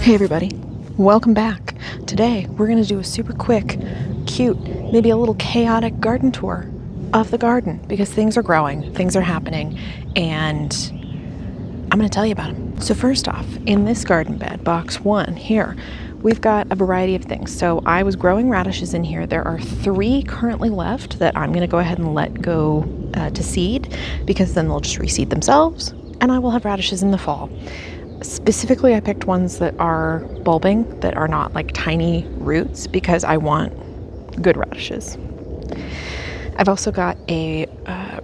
Hey everybody, welcome back. Today we're going to do a super quick, cute, maybe a little chaotic garden tour of the garden because things are growing, things are happening, and I'm going to tell you about them. So first off, in this garden bed, box 1 here, we've got a variety of things. So I was growing radishes in here. There are 3 currently left that I'm going to go ahead and let go to seed because then they'll just reseed themselves and I will have radishes in the fall. Specifically, I picked ones that are bulbing, that are not like tiny roots, because I want good radishes. I've also got a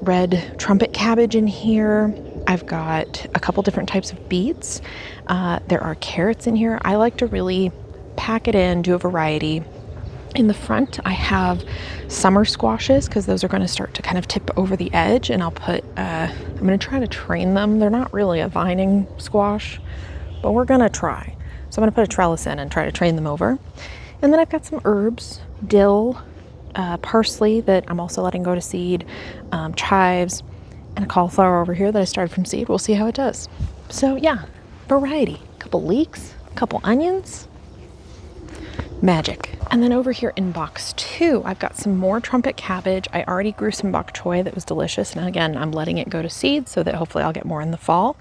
red trumpet cabbage in here. I've got a couple different types of beets. There are carrots in here. I like to really pack it in, do a variety. In the front, I have summer squashes because those are going to start to kind of tip over the edge, and I'll put, I'm going to try to train them. They're not really a vining squash, but we're going to try. So I'm going to put a trellis in and try to train them over. And then I've got some herbs, dill, parsley that I'm also letting go to seed, chives, and a cauliflower over here that I started from seed. We'll see how it does. So yeah, variety. A couple leeks, a couple onions. Magic. And then over here in box 2, I've got some more trumpet cabbage. I already grew some bok choy that was delicious. And again, I'm letting it go to seed so that hopefully I'll get more in the fall.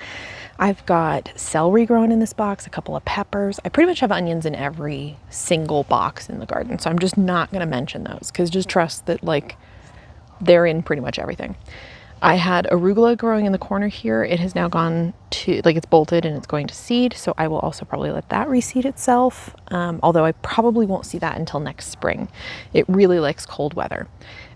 I've got celery growing in this box, a couple of peppers. I pretty much have onions in every single box in the garden. So I'm just not going to mention those because just trust that like they're in pretty much everything. I had arugula growing in the corner here. It has now gone to, like, it's bolted and it's going to seed. So I will also probably let that reseed itself. Although I probably won't see that until next spring. It really likes cold weather.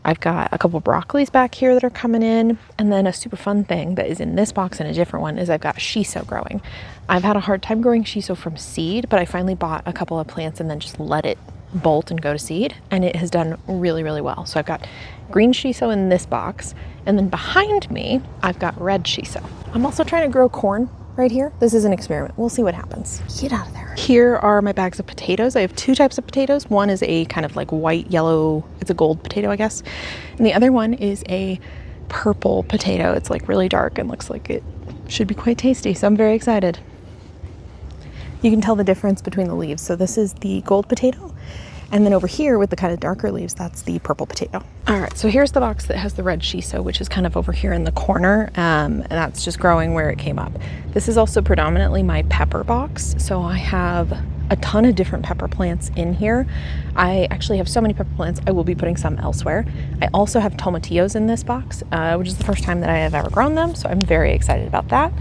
I've got a couple broccolis back here that are coming in. And then a super fun thing that is in this box and a different one is I've got shiso growing. I've had a hard time growing shiso from seed, but I finally bought a couple of plants and then just let it bolt and go to seed. And it has done really, really well. So I've got green shiso in this box. And then behind me, I've got red shiso. I'm also trying to grow corn right here. This is an experiment. We'll see what happens. Get out of there. Here are my bags of potatoes. I have 2 types of potatoes. One is a kind of like white, yellow, it's a gold potato, I guess. And the other one is a purple potato. It's like really dark and looks like it should be quite tasty. So I'm very excited. You can tell the difference between the leaves. So this is the gold potato. And then over here with the kind of darker leaves, that's the purple potato. All right, so here's the box that has the red shiso, which is kind of over here in the corner. And that's just growing where it came up. This is also predominantly my pepper box. So I have a ton of different pepper plants in here. I actually have so many pepper plants, I will be putting some elsewhere. I also have tomatillos in this box, which is the first time that I have ever grown them. So I'm very excited about that.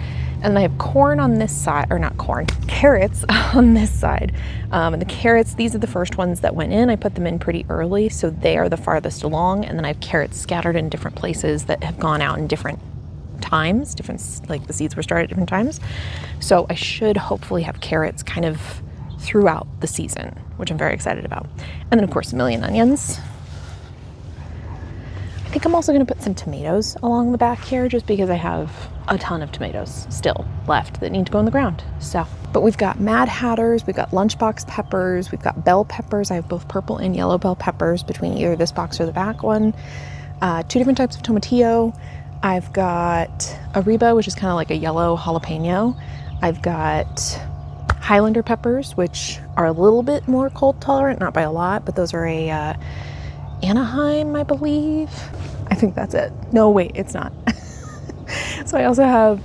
And I have corn on this side, or not corn, carrots on this side. And the carrots, these are the first ones that went in. I put them in pretty early, so they are the farthest along. And then I have carrots scattered in different places that have gone out in different times, like the seeds were started at different times. So I should hopefully have carrots kind of throughout the season, which I'm very excited about. And then of course, a million onions. I think I'm also gonna put some tomatoes along the back here just because I have a ton of tomatoes still left that need to go in the ground. So, but we've got Mad Hatters, we've got lunchbox peppers, we've got bell peppers. I have both purple and yellow bell peppers between either this box or the back one. 2 different types of tomatillo. I've got Ariba, which is kind of like a yellow jalapeno. I've got Highlander peppers, which are a little bit more cold tolerant, not by a lot, but those are a Anaheim, I believe. I think that's it. No, wait, it's not. So I also have,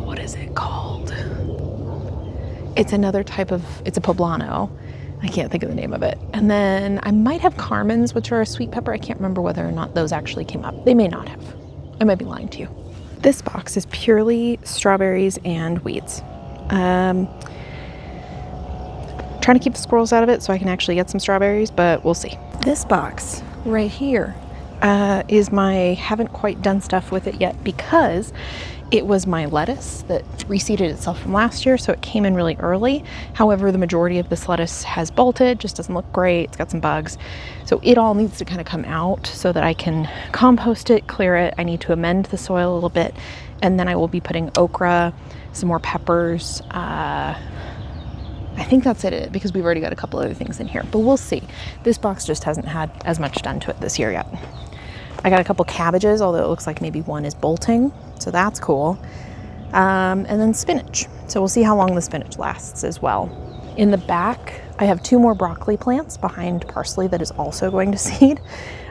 what is it called? It's another type of, it's a poblano. I can't think of the name of it. And then I might have Carmen's, which are a sweet pepper. I can't remember whether or not those actually came up. They may not have. I might be lying to you. This box is purely strawberries and weeds. Trying to keep the squirrels out of it so I can actually get some strawberries, but we'll see. This box right here is my haven't quite done stuff with it yet because it was my lettuce that reseeded itself from last year, so it came in really early. However, the majority of this lettuce has bolted, just doesn't look great. It's got some bugs. So it all needs to kind of come out so that I can compost it, clear it. I need to amend the soil a little bit. And then I will be putting okra, some more peppers. I think that's it because we've already got a couple other things in here, but we'll see. This box just hasn't had as much done to it this year yet. I got a couple cabbages, although it looks like maybe one is bolting, so that's cool. and then spinach. So we'll see how long the spinach lasts as well. In the back, I have 2 more broccoli plants behind parsley that is also going to seed,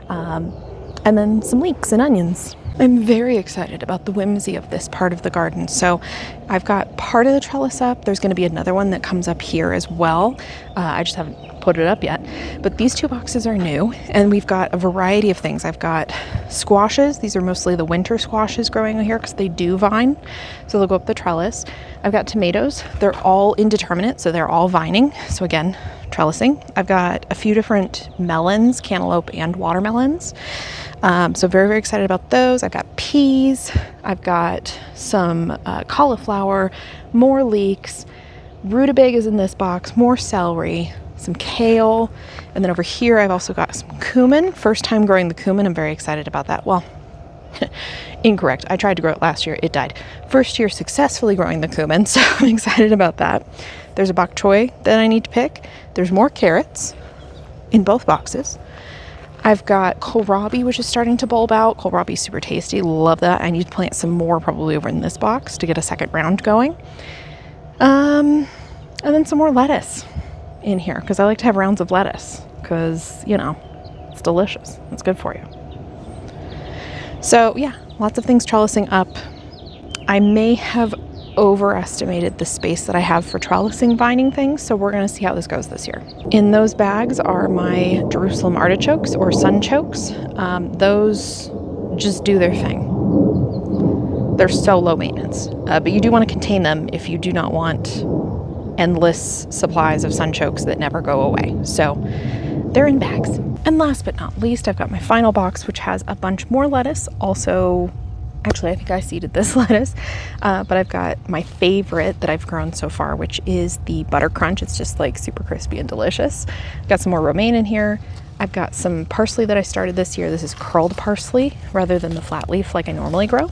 and then some leeks and onions. I'm very excited about the whimsy of this part of the garden. So I've got part of the trellis up. There's going to be another one that comes up here as well. I just haven't put it up yet. But these 2 boxes are new, and we've got a variety of things. I've got squashes. These are mostly the winter squashes growing here because they do vine. So they'll go up the trellis. I've got tomatoes. They're all indeterminate, so they're all vining. So again, trellising. I've got a few different melons, cantaloupe and watermelons. So very, very excited about those. I've got peas. I've got some cauliflower, more leeks. Rutabaga is in this box, more celery, some kale. And then over here, I've also got some cumin. First time growing the cumin. I'm very excited about that. Well, incorrect. I tried to grow it last year. It died. First year successfully growing the cumin. So I'm excited about that. There's a bok choy that I need to pick. There's more carrots in both boxes. I've got kohlrabi, which is starting to bulb out. Kohlrabi is super tasty. Love that. I need to plant some more probably over in this box to get a second round going. And then some more lettuce in here because I like to have rounds of lettuce because, you know, it's delicious. It's good for you. So yeah, lots of things trellising up. I may have overestimated the space that I have for trellising vining things, so we're going to see how this goes this year. In those bags are my Jerusalem artichokes or sunchokes. Those just do their thing. They're so low maintenance, but you do want to contain them if you do not want endless supplies of sunchokes that never go away. So they're in bags. And last but not least, I've got my final box, which has a bunch more lettuce. Also, actually, I think I seeded this lettuce, but I've got my favorite that I've grown so far, which is the butter crunch. It's just like super crispy and delicious. I've got some more romaine in here. I've got some parsley that I started this year. This is curled parsley rather than the flat leaf like I normally grow,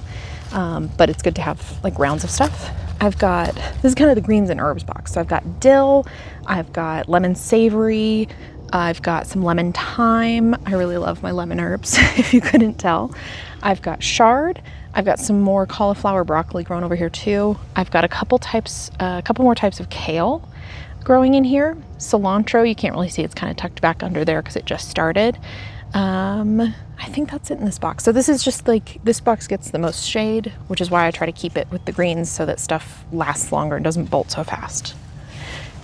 but it's good to have like rounds of stuff. I've got, this is kind of the greens and herbs box. So I've got dill, I've got lemon savory, I've got some lemon thyme. I really love my lemon herbs, if you couldn't tell. I've got chard. I've got some more cauliflower broccoli growing over here too. I've got a couple more types of kale growing in here. Cilantro, you can't really see, it's kind of tucked back under there because it just started. I think that's it in this box. So this is just like, this box gets the most shade, which is why I try to keep it with the greens so that stuff lasts longer and doesn't bolt so fast.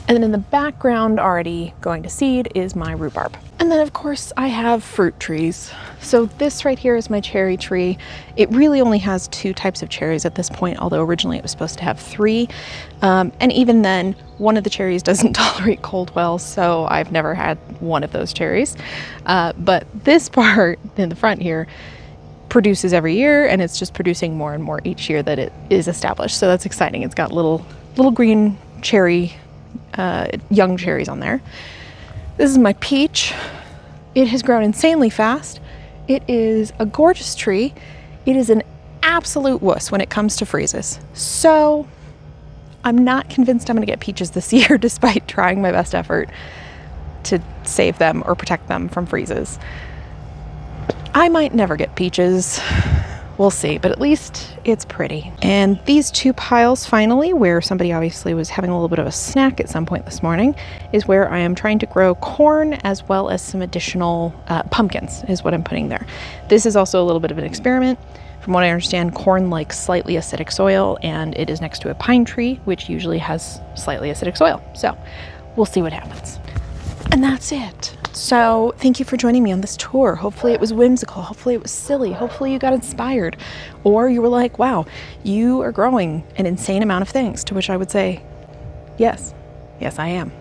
And then in the background, already going to seed, is my rhubarb. And then of course I have fruit trees. So this right here is my cherry tree. It really only has 2 types of cherries at this point, although originally it was supposed to have 3. And even then, one of the cherries doesn't tolerate cold well, so I've never had one of those cherries. But this part in the front here produces every year, and it's just producing more and more each year that it is established. So that's exciting. It's got little green cherry young cherries on there. This is my peach. It has grown insanely fast. It is a gorgeous tree. It is an absolute wuss when it comes to freezes. So I'm not convinced I'm going to get peaches this year despite trying my best effort to save them or protect them from freezes. I might never get peaches. We'll see, but at least it's pretty. And these 2 piles finally, where somebody obviously was having a little bit of a snack at some point this morning, is where I am trying to grow corn as well as some additional pumpkins is what I'm putting there. This is also a little bit of an experiment. From what I understand, corn likes slightly acidic soil, and it is next to a pine tree, which usually has slightly acidic soil. So we'll see what happens. And that's it. So thank you for joining me on this tour. Hopefully it was whimsical. Hopefully it was silly. Hopefully you got inspired. Or you were like, wow, you are growing an insane amount of things. To which I would say, yes. Yes, I am.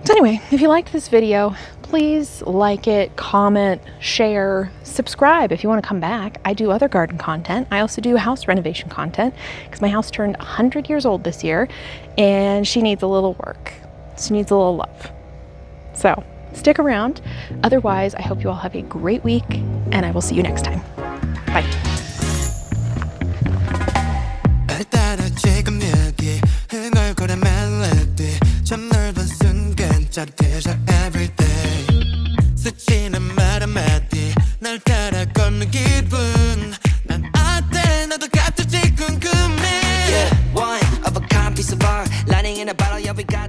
So anyway, if you liked this video, please like it, comment, share, subscribe if you want to come back. I do other garden content. I also do house renovation content because my house turned 100 years old this year and she needs a little work. She needs a little love. So stick around. Otherwise, I hope you all have a great week and I will see you next time. Bye. Every day 스치는 말 한마디 날 따라 in a bottle, yeah, we got